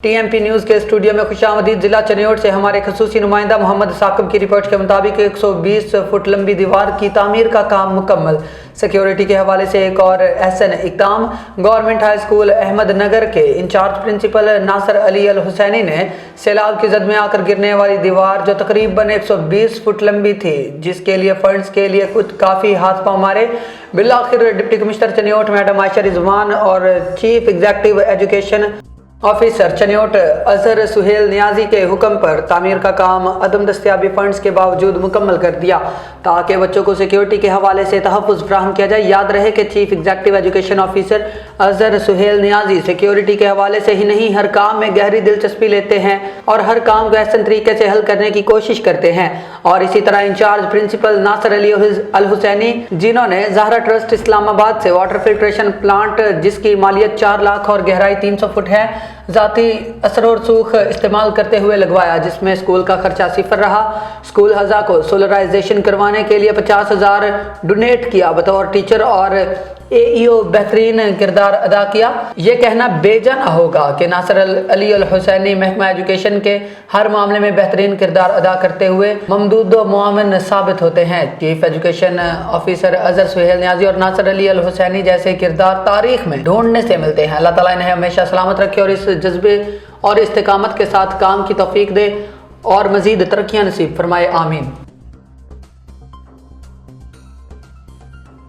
TMP news के studio में खुशामदीद। जिला चनियोट से हमारे खसूसी नुमाइंदा मोहम्मद साकिब की रिपोर्ट के मुताबिक 120 फुट लंबी दीवार की तामीर का काम मुकम्मल। सिक्योरिटी के हवाले से एक और एहसन इक़दाम। Government high school Ahmad Nagar के इंचार्ज प्रिंसिपल नासिर अली अल हुसैनी ने सैलाब की जद में आकर गिरने वाली दीवार जो तकरीबन 120 फुट लंबी थी, जिसके लिए फंड्स के लिए कुछ काफ़ी हाथ पाँव मारे, बिलाखिर deputy commissioner Chiniot madam Ayesha Rizwan और chief executive education officer Chiniot Azhar Suhail Niazi के हुक्म पर तामीर का काम अदम दस्तियाबी फंड्स के बावजूद मुकम्मल कर दिया, ताकि बच्चों को सिक्योरिटी के हवाले से तहफ़्फ़ुज़ फराहम किया जाए। याद रहे कि chief executive education officer Azhar Suhail Niazi security के हवाले से ही नहीं, हर काम में गहरी दिलचस्पी लेते हैं और हर काम को एहसन तरीके से हल करने की कोशिश करते हैं। और इसी तरह इंचार्ज प्रिंसिपल नासिर अली अल हुसैनी, जिन्होंने ज़हरा ट्रस्ट इस्लामाबाद से वाटर फिल्ट्रेशन प्लांट, जिसकी मालियत 4 लाख और गहराई 300 फुट है, ज़ाती असर और सूख इस्तेमाल करते हुए लगवाया, जिसमें स्कूल का खर्चा सिफर रहा। स्कूल हज़ा को सोलराइजेशन करवाने के लिए 50,000 डोनेट किया। बतौर टीचर और AEO बेहतरीन किरदार अदा किया। ये कहना बेजा ना होगा कि नासिर अली अल हुसैनी महकमा एजुकेशन के हर मामले में बेहतरीन किरदार अदा करते हुए ममदूद व मुआविन साबित होते हैं। Chief education officer Azhar Suhail Niazi और नासिर अली अल हुसैनी जैसे किरदार तारीख में ढूंढने से मिलते हैं। अल्लाह ताला इन्हें हमेशा सलामत रखे और इस जज्बे और इस्तिकामत के साथ काम की तौफीक दे और मज़ीद तरक्कियाँ नसीब फरमाए। आमीन।